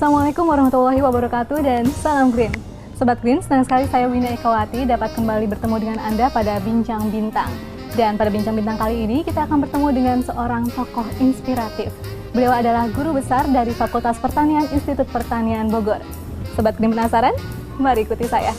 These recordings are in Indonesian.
Assalamualaikum warahmatullahi wabarakatuh dan salam Green. Sobat Green, senang sekali saya Wina Ekawati dapat kembali bertemu dengan Anda pada Bincang Bintang. Dan pada Bincang Bintang kali ini kita akan bertemu dengan seorang tokoh inspiratif. Beliau adalah guru besar dari Fakultas Pertanian Institut Pertanian Bogor. Sobat Green penasaran? Mari ikuti saya.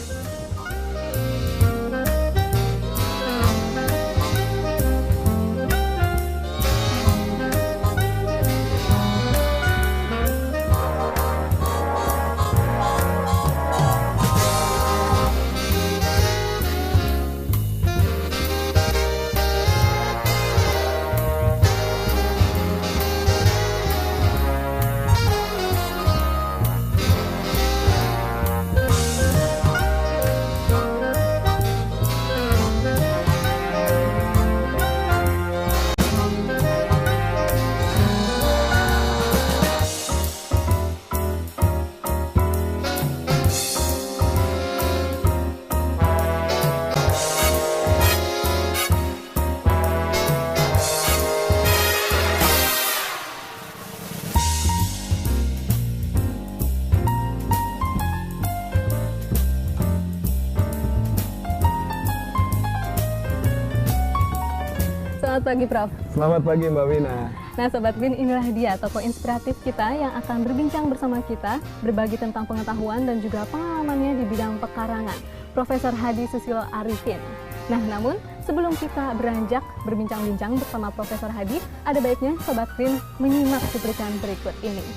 Selamat pagi, Prof. Selamat pagi, Mbak Wina. Nah, Sobat Green, inilah dia tokoh inspiratif kita yang akan berbincang bersama kita, berbagi tentang pengetahuan dan juga pengalamannya di bidang pekarangan, Profesor Hadi Susilo Arifin. Nah, namun sebelum kita beranjak berbincang-bincang bersama Profesor Hadi, ada baiknya Sobat Green menyimak cuplikan berikut ini.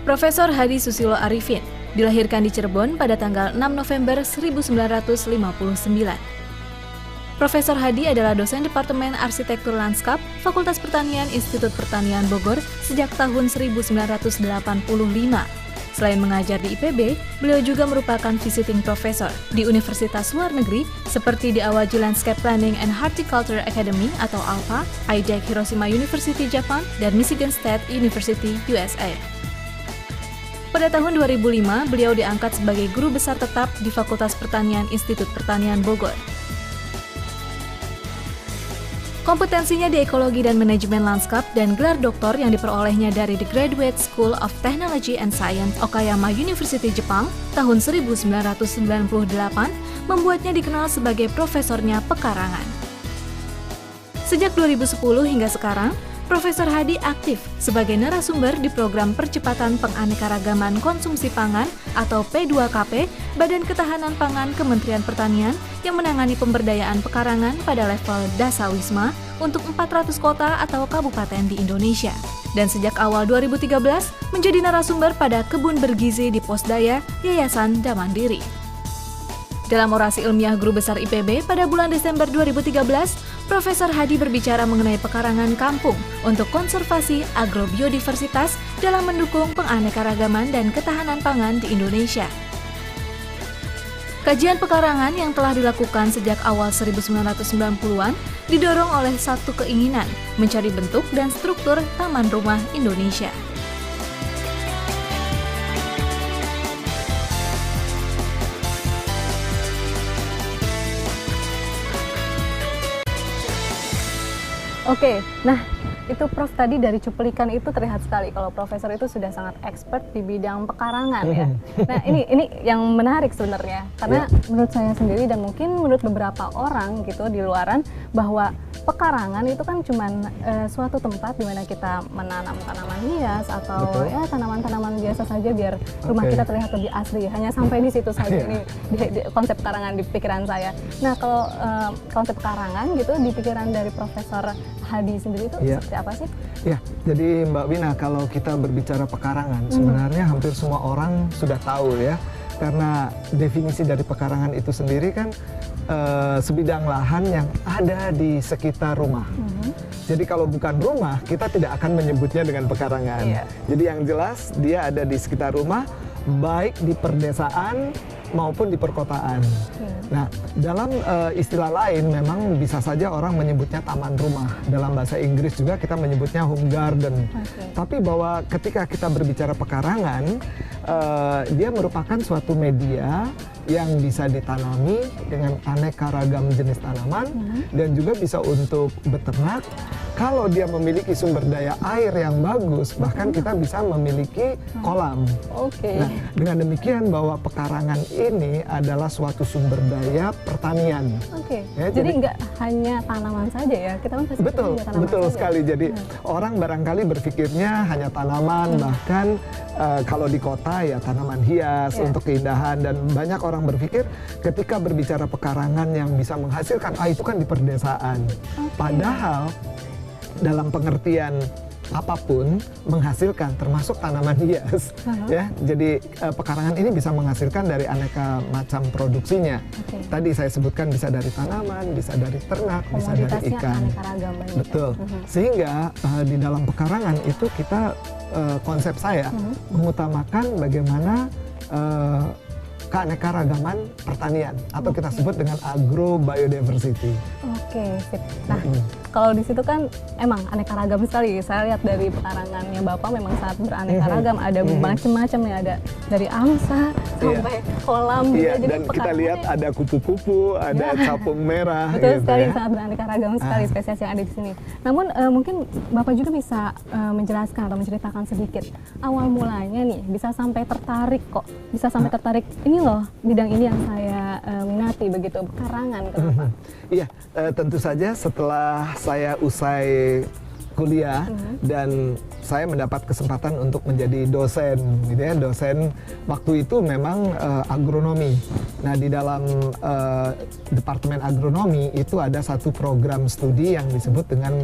Profesor Hadi Susilo Arifin dilahirkan di Cirebon pada tanggal 6 November 1959. Profesor Hadi adalah dosen Departemen Arsitektur Lanskap Fakultas Pertanian Institut Pertanian Bogor sejak tahun 1985. Selain mengajar di IPB, beliau juga merupakan visiting professor di universitas luar negeri seperti di Awaji Landscape Planning and Horticulture Academy atau ALPA, IDEC Hiroshima University Japan, dan Michigan State University USA. Pada tahun 2005, beliau diangkat sebagai guru besar tetap di Fakultas Pertanian Institut Pertanian Bogor. Kompetensinya di ekologi dan manajemen lanskap dan gelar doktor yang diperolehnya dari The Graduate School of Technology and Science Okayama University Jepang tahun 1998 membuatnya dikenal sebagai profesornya pekarangan. Sejak 2010 hingga sekarang, Profesor Hadi aktif sebagai narasumber di program Percepatan Penganekaragaman Konsumsi Pangan atau P2KP Badan Ketahanan Pangan Kementerian Pertanian yang menangani pemberdayaan pekarangan pada level Dasawisma untuk 400 kota atau kabupaten di Indonesia. Dan sejak awal 2013 menjadi narasumber pada Kebun Bergizi di Posdaya Yayasan Damandiri. Dalam orasi ilmiah Guru Besar IPB pada bulan Desember 2013, Profesor Hadi berbicara mengenai pekarangan kampung untuk konservasi agrobiodiversitas dalam mendukung penganekaragaman dan ketahanan pangan di Indonesia. Kajian pekarangan yang telah dilakukan sejak awal 1990-an didorong oleh satu keinginan, mencari bentuk dan struktur taman rumah Indonesia. Oke, nah itu Prof tadi dari cuplikan itu terlihat sekali kalau Profesor itu sudah sangat expert di bidang pekarangan ya. Nah ini yang menarik sebenarnya karena menurut saya sendiri dan mungkin menurut beberapa orang gitu di luaran bahwa pekarangan itu kan cuman suatu tempat di mana kita menanam tanaman hias atau ya tanaman-tanaman biasa saja biar rumah kita terlihat lebih asri. Hanya sampai di situ saja ini di konsep pekarangan di pikiran saya. Nah kalau konsep pekarangan gitu di pikiran dari Profesor Hadi sendiri itu seperti apa sih? Ya, jadi Mbak Wina, kalau kita berbicara pekarangan, sebenarnya hampir semua orang sudah tahu ya, karena definisi dari pekarangan itu sendiri kan sebidang lahan yang ada di sekitar rumah. Jadi kalau bukan rumah, kita tidak akan menyebutnya dengan pekarangan. Jadi yang jelas dia ada di sekitar rumah, baik di perdesaan maupun di perkotaan. Nah, dalam istilah lain memang bisa saja orang menyebutnya taman rumah. Dalam bahasa Inggris juga kita menyebutnya home garden. Tapi bahwa ketika kita berbicara pekarangan, dia merupakan suatu media yang bisa ditanami dengan aneka ragam jenis tanaman dan juga bisa untuk beternak. kalau dia memiliki sumber daya air yang bagus, bahkan kita bisa memiliki kolam. Oke. Nah, dengan demikian bahwa pekarangan ini adalah suatu sumber daya pertanian. Oke. Ya, jadi nggak hanya tanaman saja ya, kita kan pasti betul, punya tanaman betul saja. sekali. Jadi orang barangkali berpikirnya hanya tanaman, bahkan kalau di kota ya tanaman hias untuk keindahan, dan banyak orang berpikir ketika berbicara pekarangan yang bisa menghasilkan, itu kan di perdesaan. Padahal dalam pengertian apapun menghasilkan, termasuk tanaman hias, ya. Jadi pekarangan ini bisa menghasilkan dari aneka macam produksinya. Tadi saya sebutkan bisa dari tanaman, bisa dari ternak, bisa dari ikan. Aneka ragam banyak. Betul. Sehingga di dalam pekarangan itu kita konsep saya mengutamakan bagaimana keanekaragaman pertanian, atau kita sebut dengan agrobiodiversity. Oke, sip. Nah, kalau di situ kan emang aneka ragam sekali. Saya lihat dari pekarangannya Bapak memang sangat beraneka ragam. Ada macam-macam ya, ada dari angsa sampai kolam juga. Jadi dan kita lihat ada kupu-kupu, ada capung merah. Betul gitu sekali, ya. sangat beraneka ragam sekali spesies yang ada di sini. Namun mungkin Bapak juga bisa menjelaskan atau menceritakan sedikit awal mulanya nih bisa sampai tertarik ini loh bidang ini yang saya minati begitu, pekarangan. Kenapa? Iya, tentu saja setelah saya usai kuliah dan saya mendapat kesempatan untuk menjadi dosen, gitu ya. Dosen waktu itu memang agronomi. Nah, di dalam departemen agronomi itu ada satu program studi yang disebut dengan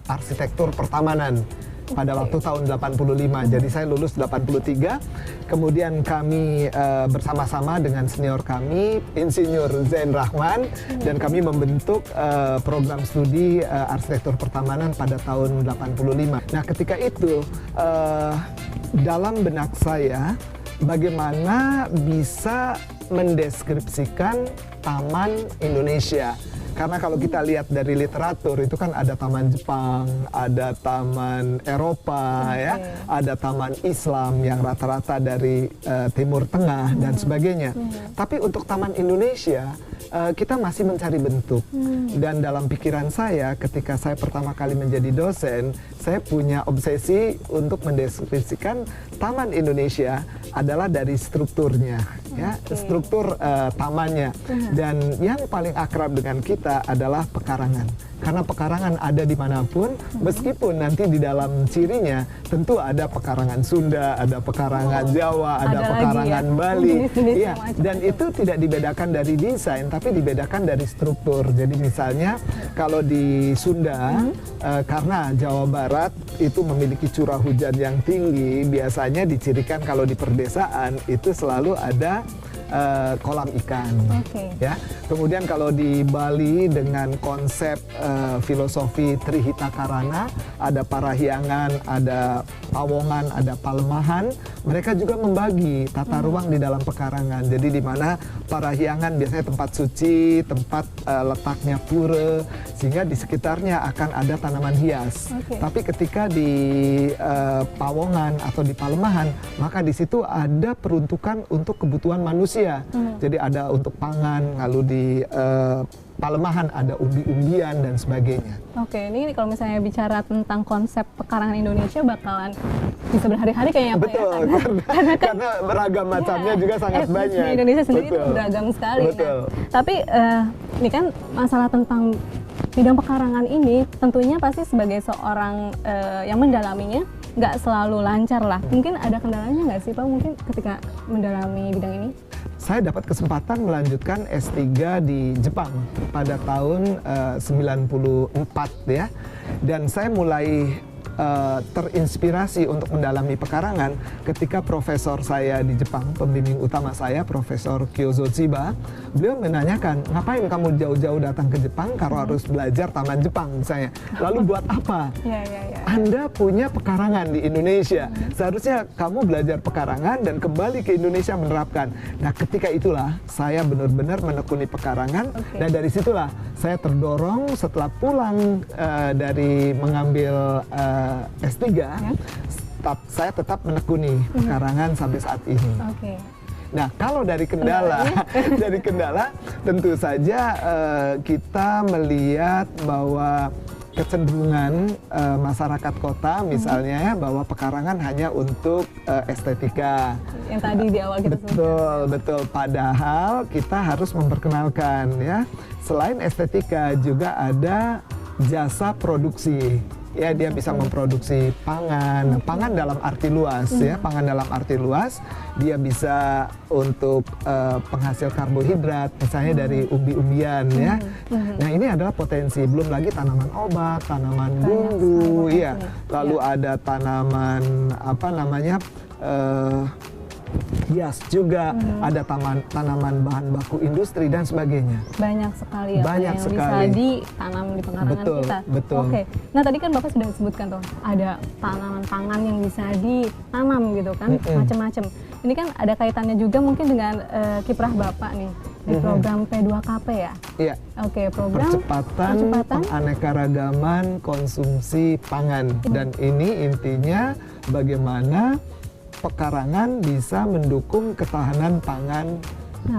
arsitektur pertamanan pada waktu tahun 85. Jadi saya lulus 83. Kemudian kami bersama-sama dengan senior kami, Insinyur Zain Rahman, dan kami membentuk program studi arsitektur pertamanan pada tahun 85. Nah, ketika itu dalam benak saya bagaimana bisa mendeskripsikan taman Indonesia. Karena kalau kita lihat dari literatur itu kan ada taman Jepang, ada taman Eropa, ya, ada taman Islam yang rata-rata dari Timur Tengah dan sebagainya. Tapi untuk taman Indonesia kita masih mencari bentuk. Dan dalam pikiran saya ketika saya pertama kali menjadi dosen, saya punya obsesi untuk mendeskripsikan taman Indonesia adalah dari strukturnya, ya, struktur tamannya. Dan yang paling akrab dengan kita adalah pekarangan. Karena pekarangan ada dimanapun, meskipun nanti di dalam cirinya tentu ada pekarangan Sunda, ada pekarangan Jawa, ada pekarangan Bali, ya. Dan itu tidak dibedakan dari desain, tapi dibedakan dari struktur. Jadi misalnya kalau di Sunda, karena Jawa Barat itu memiliki curah hujan yang tinggi, biasanya dicirikan kalau di perdesaan itu selalu ada kolam ikan, ya. Kemudian kalau di Bali dengan konsep filosofi Trihita Karana, ada Parahyangan, ada Pawongan, ada Palemahan. Mereka juga membagi tata ruang di dalam pekarangan. Jadi di mana Parahyangan biasanya tempat suci, tempat letaknya pura, sehingga di sekitarnya akan ada tanaman hias. Tapi ketika di Pawongan atau di Palemahan, maka di situ ada peruntukan untuk kebutuhan manusia. Jadi ada untuk pangan, lalu di Palemahan ada umbi-umbian dan sebagainya. Oke, ini kalau misalnya bicara tentang konsep pekarangan Indonesia bakalan bisa berhari-hari kayaknya Pak. Betul, ya? karena beragam macamnya juga sangat banyak. Indonesia sendiri itu beragam sekali. Betul. Nah, tapi ini kan masalah tentang bidang pekarangan ini tentunya pasti sebagai seorang yang mendalaminya nggak selalu lancar lah. Mungkin ada kendalanya nggak sih Pak mungkin ketika mendalami bidang ini? Saya dapat kesempatan melanjutkan S3 di Jepang pada tahun 94 ya. Dan saya mulai terinspirasi untuk mendalami pekarangan ketika profesor saya di Jepang, pembimbing utama saya, Profesor Kyozo Chiba, beliau menanyakan, ngapain kamu jauh-jauh datang ke Jepang kalau harus belajar taman Jepang misalnya? Lalu buat apa? Anda punya pekarangan di Indonesia, seharusnya kamu belajar pekarangan dan kembali ke Indonesia menerapkan. Nah, ketika itulah saya benar-benar menekuni pekarangan, dan dari situlah saya terdorong setelah pulang dari mengambil S3, saya tetap menekuni pekarangan sampai saat ini. Nah, kalau dari kendala, tentu saja kita melihat bahwa kecenderungan masyarakat kota misalnya ya, bahwa pekarangan hanya untuk estetika. Yang tadi di awal kita Betul, betul. Padahal kita harus memperkenalkan ya, selain estetika juga ada jasa produksi. Ya, dia bisa memproduksi pangan dalam arti luas ya, pangan dalam arti luas. Dia bisa untuk penghasil karbohidrat, misalnya dari umbi-umbian ya. Nah, ini adalah potensi. Belum lagi tanaman obat, tanaman bumbu, ya. Lalu ada tanaman apa namanya? Hias juga, ada tanaman bahan baku industri dan sebagainya. Banyak sekali ya, banyak yang sekali bisa ditanam di pekarangan kita. Betul. Oke, nah tadi kan Bapak sudah sebutkan tuh, ada tanaman pangan yang bisa ditanam gitu kan, macam-macam. Ini kan ada kaitannya juga mungkin dengan kiprah Bapak nih, di program P2KP ya? Iya. Oke, program percepatan penganekaragaman konsumsi pangan. Dan ini intinya bagaimana pekarangan bisa mendukung ketahanan pangan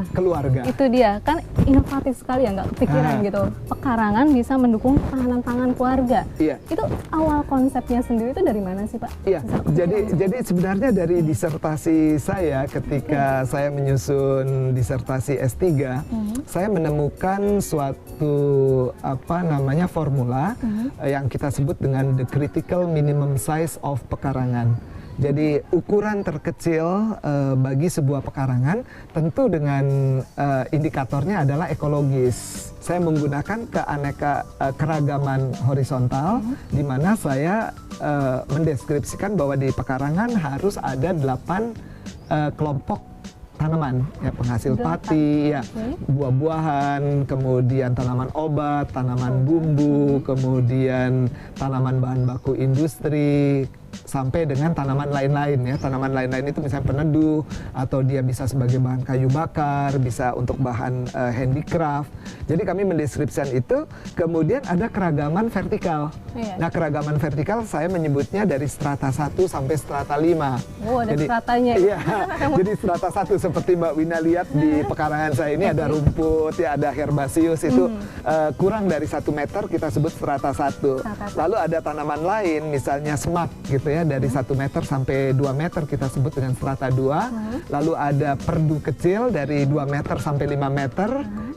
keluarga. Itu dia, kan inovatif sekali ya, nggak kepikiran gitu. Pekarangan bisa mendukung ketahanan pangan keluarga. Iya. Itu awal konsepnya sendiri itu dari mana sih Pak? Iya, jadi sebenarnya dari disertasi saya ketika saya menyusun disertasi S3, saya menemukan suatu formula yang kita sebut dengan the critical minimum size of pekarangan. Jadi ukuran terkecil bagi sebuah pekarangan tentu dengan indikatornya adalah ekologis. Saya menggunakan keragaman horizontal di mana saya mendeskripsikan bahwa di pekarangan harus ada 8 kelompok tanaman, ya, penghasil pati, ya, buah-buahan, kemudian tanaman obat, tanaman bumbu, kemudian tanaman bahan baku industri, sampai dengan tanaman lain-lain ya. Tanaman lain-lain itu misalnya peneduh, atau dia bisa sebagai bahan kayu bakar, bisa untuk bahan handicraft. Jadi kami mendeskripsikan itu. Kemudian ada keragaman vertikal. Nah, keragaman vertikal saya menyebutnya dari strata 1 sampai strata 5. Oh, ada stratanya. Iya. Jadi strata 1 seperti Mbak Wina lihat di pekarangan saya ini ada rumput, ya, ada herbaceous itu kurang dari 1 meter kita sebut strata 1. Lalu ada tanaman lain misalnya semak gitu ya, dari 1 meter sampai 2 meter kita sebut dengan strata 2. Lalu ada perdu kecil dari 2 meter sampai 5 meter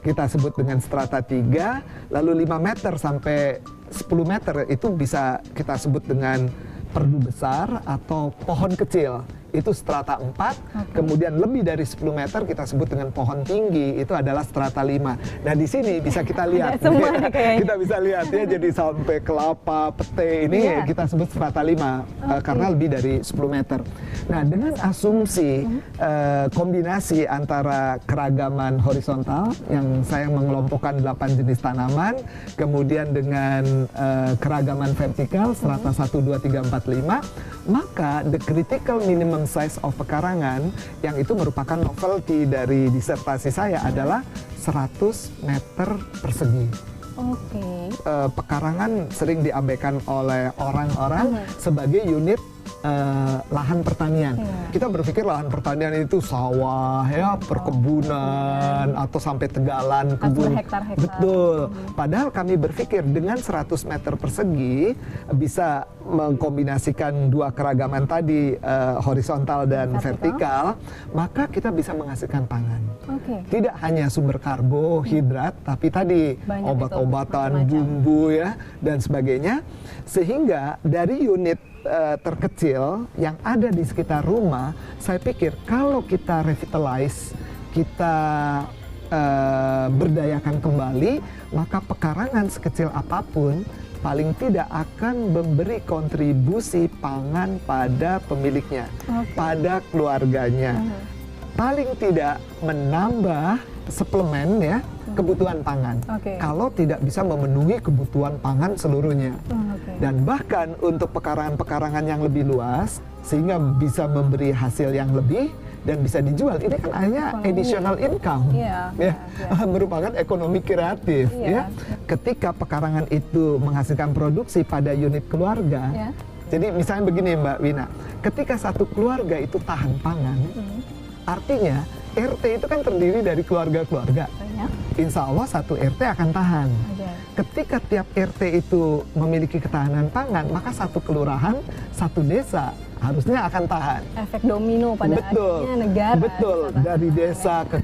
kita sebut dengan strata 3. Lalu 5 meter sampai 10 meter itu bisa kita sebut dengan perdu besar atau pohon kecil. Itu strata 4, kemudian lebih dari 10 meter kita sebut dengan pohon tinggi, itu adalah strata 5. Nah, di sini bisa kita lihat, kita bisa lihat ya, jadi sampai kelapa, pete, ini kita sebut strata 5, karena lebih dari 10 meter. Nah, dengan asumsi kombinasi antara keragaman horizontal, yang saya mengelompokkan 8 jenis tanaman, kemudian dengan keragaman vertikal, strata 1, 2, 3, 4, 5, maka the critical minimum size of pekarangan, yang itu merupakan novelty dari disertasi saya, adalah 100 meter persegi. Oke. Pekarangan sering diabaikan oleh orang-orang sebagai unit lahan pertanian. Kita berpikir lahan pertanian itu sawah ya, perkebunan, atau sampai tegalan kebun. Hektar-hektar. Betul. Padahal kami berpikir dengan 100 meter persegi bisa mengkombinasikan dua keragaman tadi, horizontal dan vertikal, maka kita bisa menghasilkan pangan. Tidak hanya sumber karbohidrat, tapi tadi obat-obatan, bumbu ya, dan sebagainya. Sehingga dari unit terkecil yang ada di sekitar rumah, saya pikir kalau kita revitalize, kita berdayakan kembali, maka pekarangan sekecil apapun paling tidak akan memberi kontribusi pangan pada pemiliknya, pada keluarganya. Paling tidak menambah suplemen ya, kebutuhan pangan. Kalau tidak bisa memenuhi kebutuhan pangan seluruhnya. Dan bahkan untuk pekarangan-pekarangan yang lebih luas, sehingga bisa memberi hasil yang lebih dan bisa dijual, ini kan hanya additional income, merupakan ekonomi kreatif. Ketika pekarangan itu menghasilkan produksi pada unit keluarga, jadi misalnya begini Mbak Wina, ketika satu keluarga itu tahan pangan, artinya RT itu kan terdiri dari keluarga-keluarga. Banyak. Insya Allah satu RT akan tahan. Aja. Ketika tiap RT itu memiliki ketahanan pangan, maka satu kelurahan, satu desa harusnya akan tahan. Efek domino pada Betul, akhirnya negara. betul. bisa Dari tahan. desa ke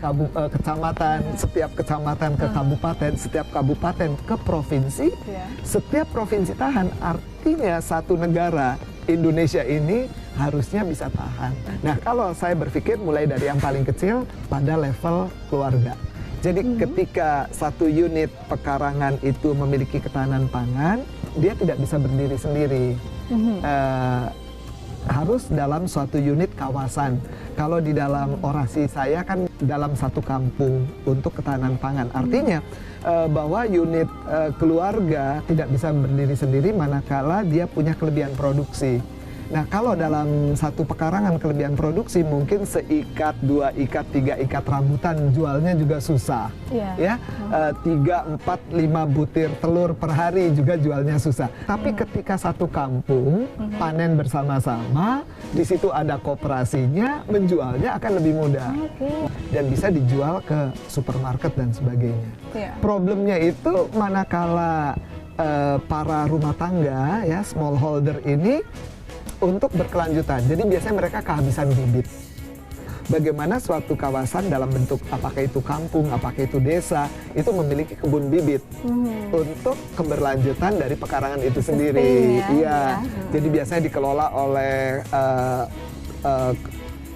kecamatan, setiap kecamatan ke kabupaten, setiap kabupaten ke provinsi, Ya. setiap provinsi tahan. Artinya satu negara Indonesia ini harusnya bisa tahan. Nah, kalau saya berpikir mulai dari yang paling kecil pada level keluarga. Jadi ketika satu unit pekarangan itu memiliki ketahanan pangan, dia tidak bisa berdiri sendiri. Harus dalam suatu unit kawasan. Kalau di dalam orasi saya kan dalam satu kampung untuk ketahanan pangan. Artinya bahwa unit keluarga tidak bisa berdiri sendiri manakala dia punya kelebihan produksi. Nah, kalau dalam satu pekarangan kelebihan produksi mungkin seikat, 2 ikat, 3 ikat rambutan jualnya juga susah. Iya. Ya, 3, 4, 5 butir telur per hari juga jualnya susah. Tapi ketika satu kampung panen bersama-sama, di situ ada koperasinya, menjualnya akan lebih mudah. Oke. Dan bisa dijual ke supermarket dan sebagainya. Iya. Problemnya itu manakala para rumah tangga ya smallholder ini untuk berkelanjutan. Jadi biasanya mereka kehabisan bibit. Bagaimana suatu kawasan dalam bentuk apakah itu kampung, apakah itu desa, itu memiliki kebun bibit untuk keberlanjutan dari pekarangan itu sendiri. ya, Iya. ya. Jadi biasanya dikelola oleh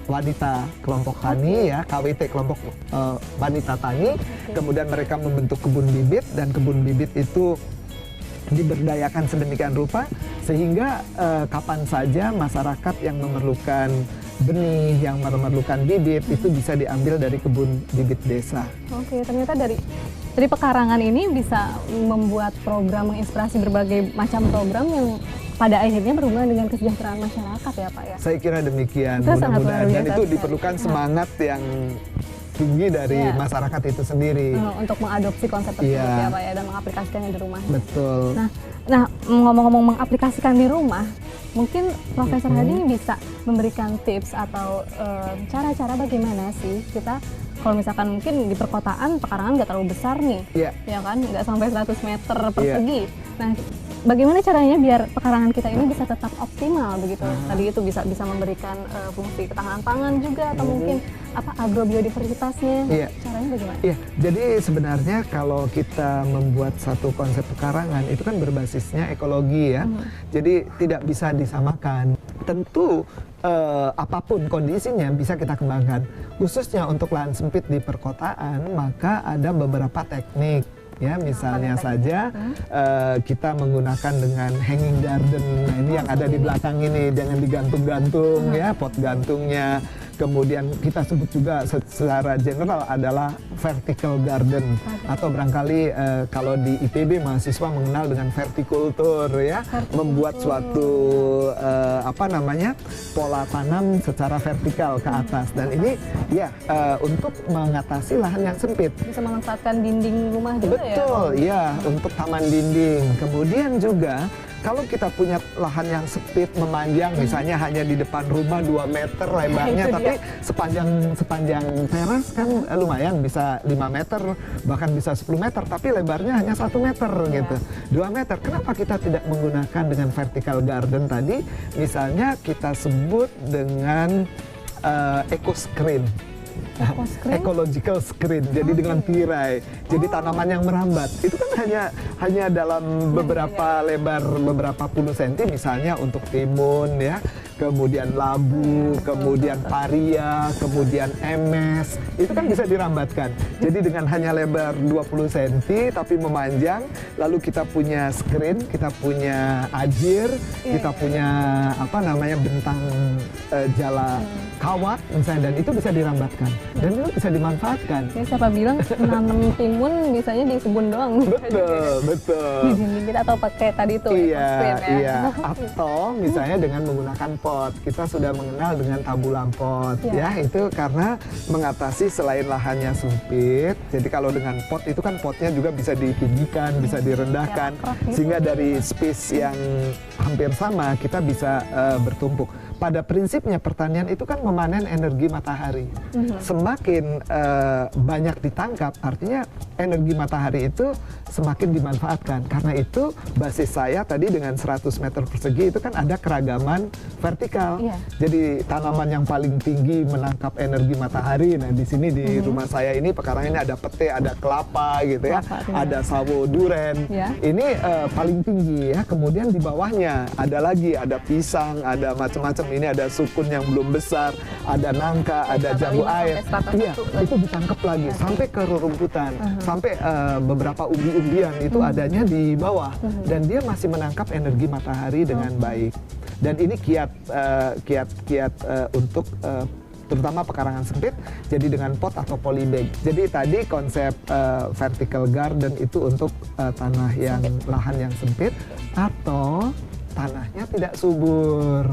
wanita kelompok tani ya, KWT kelompok wanita tani. Kemudian mereka membentuk kebun bibit dan kebun bibit itu diberdayakan sedemikian rupa sehingga kapan saja masyarakat yang memerlukan benih, yang memerlukan bibit itu bisa diambil dari kebun bibit desa. Oke, ternyata dari pekarangan ini bisa membuat program menginspirasi berbagai macam program yang pada akhirnya berhubungan dengan kesejahteraan masyarakat ya Pak ya. Saya kira demikian, Itu sangat mudah-mudahan. luar Dan biasa itu sekali. diperlukan semangat yang tinggi dari Iya. masyarakat itu sendiri. Untuk mengadopsi konsep tersebut Iya. ya Pak ya dan mengaplikasikannya di rumah. Betul. Nah, ngomong-ngomong mengaplikasikan di rumah, mungkin Profesor Hadi bisa memberikan tips atau cara-cara bagaimana sih kita kalau misalkan mungkin di perkotaan pekarangan nggak terlalu besar nih, Iya. ya kan, nggak sampai 100 meter Iya. persegi. Nah, bagaimana caranya biar pekarangan kita ini bisa tetap optimal begitu? Tadi itu bisa memberikan fungsi ketahanan pangan juga atau mungkin agrobiodiversitasnya. Iya. Caranya bagaimana? Iya, jadi sebenarnya kalau kita membuat satu konsep pekarangan itu kan berbasisnya ekologi ya. Jadi tidak bisa disamakan. Tentu apapun kondisinya bisa kita kembangkan. Khususnya untuk lahan sempit di perkotaan, maka ada beberapa teknik. Ya, misalnya saja kita menggunakan dengan hanging garden. Nah, ini yang ada di belakang ini, jangan digantung-gantung ya, pot gantungnya. Kemudian kita sebut juga secara general adalah vertical garden atau barangkali kalau di IPB mahasiswa mengenal dengan vertikultur ya, membuat suatu pola tanam secara vertikal ke atas. Dan ini ya untuk mengatasi lahan yang sempit. Bisa memanfaatkan dinding rumah juga ya? Betul, ya, untuk taman dinding. Kemudian juga kalau kita punya lahan yang sempit memanjang, misalnya hanya di depan rumah 2 meter lebarnya, Itu tapi sepanjang teras kan lumayan bisa 5 meter, bahkan bisa 10 meter, tapi lebarnya hanya 1 meter gitu, 2 meter. Kenapa kita tidak menggunakan dengan vertical garden tadi? Misalnya kita sebut dengan eco screen. Ecological screen, jadi dengan tirai, jadi tanaman yang merambat itu kan hanya dalam beberapa lebar beberapa puluh senti, misalnya untuk timun ya, kemudian labu, kemudian paria, kemudian emes, itu kan bisa dirambatkan. Jadi dengan hanya lebar 20 cm tapi memanjang, lalu kita punya screen, kita punya ajir, kita punya bentang jala kawat misalnya, dan itu bisa dirambatkan dan itu bisa dimanfaatkan. Ya, siapa bilang nanam timun bisanya di kebun doang? Betul. Di bibit atau pakai tadi itu Iya. Atau misalnya dengan menggunakan pot, kita sudah mengenal dengan tabulam pot ya, itu karena mengatasi selain lahannya sempit. Jadi kalau dengan pot itu kan potnya juga bisa ditinggikan, bisa direndahkan, sehingga dari space yang hampir sama kita bisa bertumpuk. pada prinsipnya pertanian itu kan memanen energi matahari. Semakin banyak ditangkap, artinya energi matahari itu semakin dimanfaatkan. Karena itu basis saya tadi dengan 100 meter persegi itu kan ada keragaman vertikal. Jadi tanaman yang paling tinggi menangkap energi matahari. Nah di sini di rumah saya ini pekarangan ini ada pete, ada kelapa gitu ya, ada sawo duren. Ini paling tinggi ya. Kemudian di bawahnya ada lagi, ada pisang, ada macam-macam. Ini ada sukun yang belum besar, ada nangka, ada jambu air. Iya, itu ditangkap lagi sampai ke rerumputan, sampai beberapa umbi-umbian itu adanya di bawah, dan dia masih menangkap energi matahari dengan baik. Dan ini kiat untuk terutama pekarangan sempit, jadi dengan pot atau polybag. Jadi tadi konsep vertical garden itu untuk tanah yang lahan yang sempit atau tanahnya tidak subur,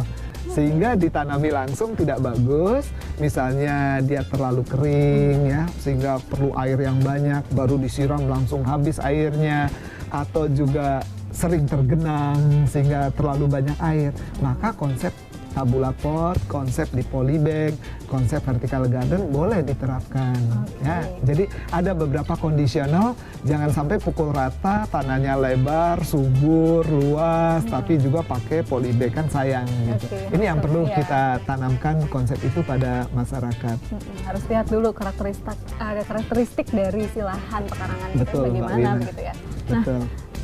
sehingga ditanami langsung tidak bagus. Misalnya dia terlalu kering ya, sehingga perlu air yang banyak, baru disiram langsung habis airnya, atau juga sering tergenang sehingga terlalu banyak air. Maka konsep tabula pot, konsep di polybag, konsep vertical garden boleh diterapkan. Ya, jadi ada beberapa kondisional, jangan sampai pukul rata, tanahnya lebar, subur, luas, tapi juga pakai polybag, kan sayang gitu. Ini yang perlu kita tanamkan konsep itu pada masyarakat. Harus lihat dulu karakteristik dari si lahan pekarangan itu bagaimana begitu ya. Nah,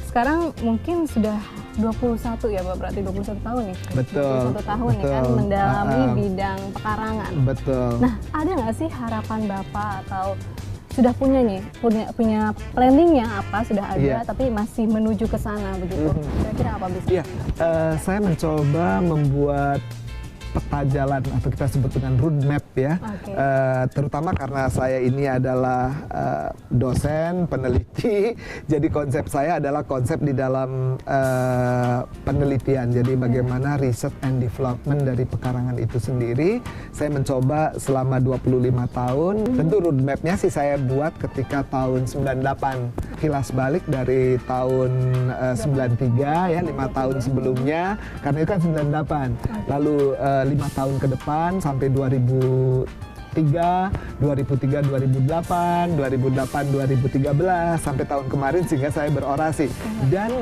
sekarang mungkin sudah 21 ya Pak, berarti 21 tahun nih. 21 tahun ya kan mendalami bidang pekarangan. Nah, ada nggak sih harapan Bapak atau sudah punya planningnya apa, sudah ada tapi masih menuju ke sana begitu? Kira-kira apa bisa? Iya, saya mencoba membuat peta jalan atau kita sebut dengan roadmap ya, terutama karena saya ini adalah dosen peneliti, jadi konsep saya adalah konsep di dalam penelitian. Jadi bagaimana research and development dari pekarangan itu sendiri, saya mencoba selama 25 tahun. Tentu roadmapnya sih saya buat ketika tahun 98, kilas balik dari tahun 93 ya, 5 tahun sebelumnya, karena itu kan 98, lalu 5 tahun ke depan sampai 2003, 2003, 2008, 2013 sampai tahun kemarin sehingga saya berorasi. Dan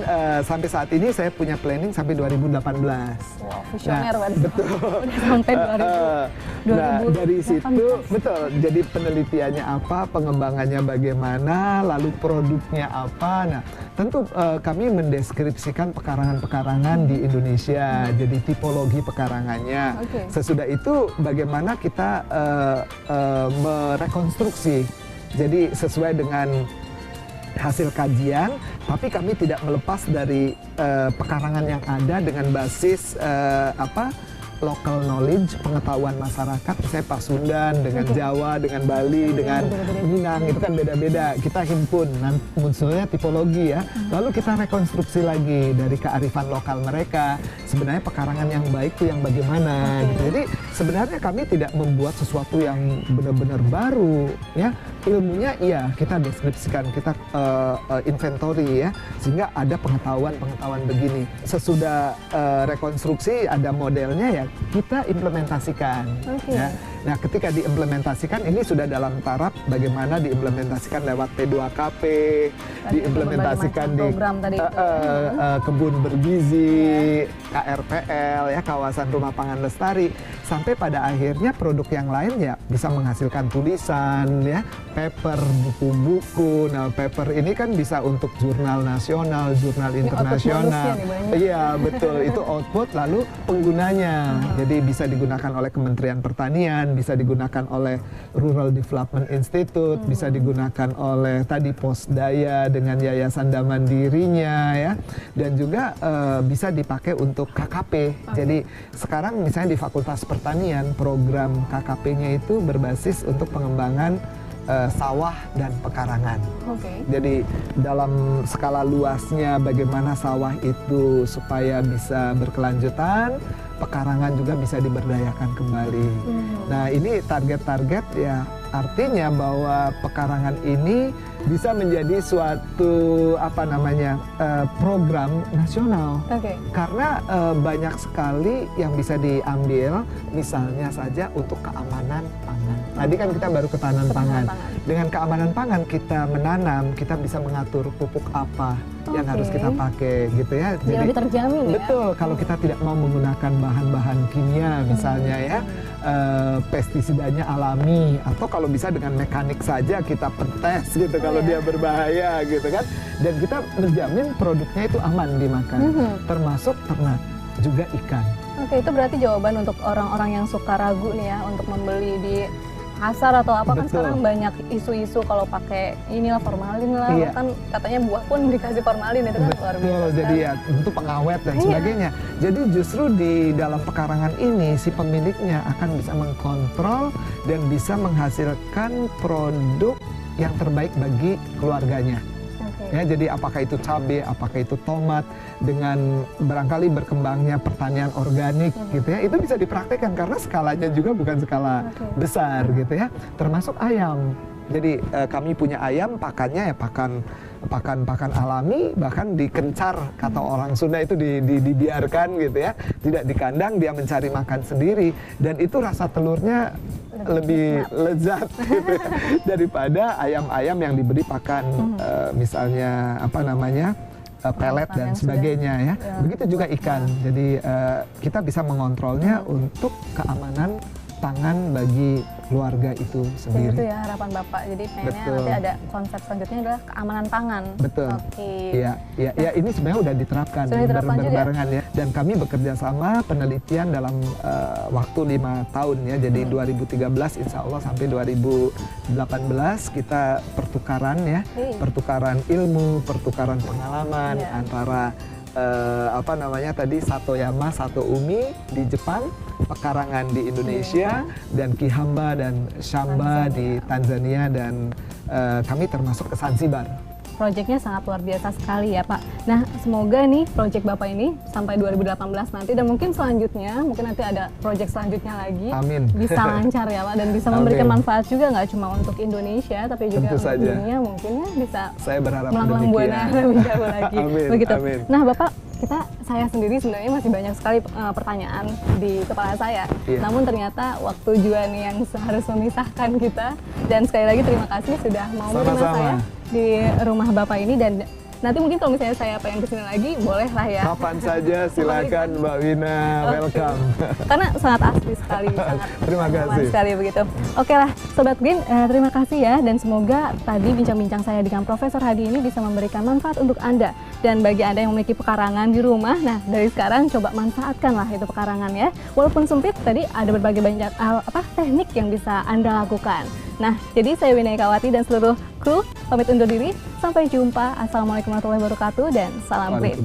sampai saat ini saya punya planning sampai 2018. Wow, visioner banget. Betul. Sampai 2018. Nah, dari situ betul. Jadi penelitiannya apa, pengembangannya bagaimana, lalu produknya apa. Nah, tentu kami mendeskripsikan pekarangan-pekarangan di Indonesia. Jadi tipologi pekarangannya. Sesudah itu bagaimana kita merekonstruksi, jadi sesuai dengan hasil kajian, tapi kami tidak melepas dari pekarangan yang ada dengan basis local knowledge, pengetahuan masyarakat. Saya Pasundan dengan Jawa, dengan Bali, dengan Minang, itu kan beda-beda. Kita himpun, munculnya tipologi ya. Lalu kita rekonstruksi lagi dari kearifan lokal mereka. Sebenarnya pekarangan yang baik itu yang bagaimana. Gitu. Jadi sebenarnya kami tidak membuat sesuatu yang benar-benar baru ya. Ilmunya iya kita deskripsikan, kita inventory ya, sehingga ada pengetahuan begini. Sesudah rekonstruksi ada modelnya ya, kita implementasikan. Ya. Nah, ketika diimplementasikan ini sudah dalam taraf bagaimana diimplementasikan lewat P2KP, diimplementasikan di kebun bergizi, KRPL ya, kawasan rumah pangan lestari, sampai pada akhirnya produk yang lain ya bisa menghasilkan tulisan ya, paper, buku-buku. Nah, paper ini kan bisa untuk jurnal nasional, jurnal internasional. Iya, betul. Itu output, lalu penggunanya. Jadi bisa digunakan oleh Kementerian Pertanian, bisa digunakan oleh Rural Development Institute, bisa digunakan oleh tadi Posdaya dengan Yayasan Mandirinya ya, dan juga bisa dipakai untuk KKP. Jadi sekarang misalnya di Fakultas Pertanian program KKP-nya itu berbasis untuk pengembangan sawah dan pekarangan. Jadi dalam skala luasnya bagaimana sawah itu supaya bisa berkelanjutan, pekarangan juga bisa diberdayakan kembali. Nah, ini target-target ya, artinya bahwa pekarangan ini bisa menjadi suatu program nasional. Karena banyak sekali yang bisa diambil, misalnya saja untuk keamanan pangan. Tadi kan kita baru ketahanan pangan. Dengan keamanan pangan kita menanam, kita bisa mengatur pupuk apa yang harus kita pakai gitu ya. Jadi lebih terjamin ya. Betul, kalau kita tidak mau menggunakan bahan-bahan kimia misalnya ya, pestisidanya alami, atau kalau bisa dengan mekanik saja kita petes gitu kalau dia berbahaya gitu kan. Dan kita menjamin produknya itu aman dimakan, termasuk ternak, juga ikan. Oke, itu berarti jawaban untuk orang-orang yang suka ragu nih ya untuk membeli di pasar atau apa. Kan sekarang banyak isu-isu kalau pakai inilah formalin lah, kan katanya buah pun dikasih formalin, itu kan luar biasa. Jadi ya untuk pengawet dan sebagainya. Jadi justru di dalam pekarangan ini si pemiliknya akan bisa mengkontrol dan bisa menghasilkan produk yang terbaik bagi keluarganya. Ya, jadi apakah itu cabai, apakah itu tomat, dengan barangkali berkembangnya pertanian organik gitu ya, itu bisa dipraktekkan karena skalanya juga bukan skala besar gitu ya, termasuk ayam. Jadi kami punya ayam, pakannya ya pakan alami, bahkan dikencar, kata orang Sunda itu dibiarkan gitu ya, tidak di kandang, dia mencari makan sendiri, dan itu rasa telurnya lebih lezat gitu ya, daripada ayam-ayam yang diberi pakan misalnya pelet dan sebagainya ya. Begitu juga ikan. Jadi kita bisa mengontrolnya untuk keamanan pangan bagi keluarga itu sendiri. Itu ya harapan Bapak. Jadi kayaknya nanti ada konsep selanjutnya adalah keamanan pangan. Betul. Ya ini sebenarnya udah diterapkan berbarengan ya. Dan kami bekerja sama penelitian dalam waktu 5 tahun ya. Jadi 2013 insya Allah sampai 2018 kita pertukaran ya, pertukaran ilmu, pertukaran pengalaman antara Satoyama, Sato Umi di Jepang, pekarangan di Indonesia, dan Kihamba dan Shamba di Tanzania, dan kami termasuk ke Zanzibar. Proyeknya sangat luar biasa sekali ya Pak. Nah, semoga nih proyek Bapak ini sampai 2018 nanti, dan mungkin selanjutnya, mungkin nanti ada proyek selanjutnya lagi. Amin. Bisa lancar ya Pak, dan bisa memberikan manfaat juga, nggak cuma untuk Indonesia, tapi juga untuk dunia mungkin ya, bisa saya berharap melanglang buana lebih jauh lagi. Amin. Begitu. Amin. Nah Bapak, saya sendiri sebenarnya masih banyak sekali pertanyaan di kepala saya. Namun ternyata waktu juga nih yang harus memisahkan kita. Dan sekali lagi terima kasih sudah mau menerima saya di rumah Bapak ini, dan nanti mungkin kalau misalnya saya pengen kesini lagi, boleh lah ya. Kapan saja silakan Mbak Wina, welcome. Karena sangat asli sekali, sangat terima kasih sekali begitu. Oke lah, Sobat Green, terima kasih ya, dan semoga tadi bincang-bincang saya dengan Profesor Hadi ini bisa memberikan manfaat untuk Anda. Dan bagi Anda yang memiliki pekarangan di rumah, nah dari sekarang coba manfaatkanlah itu pekarangan ya. Walaupun sempit, tadi ada berbagai banyak teknik yang bisa Anda lakukan. Nah, jadi saya Wina Ekawati dan seluruh kru pamit undur diri. Sampai jumpa. Assalamualaikum warahmatullahi wabarakatuh dan salam Green.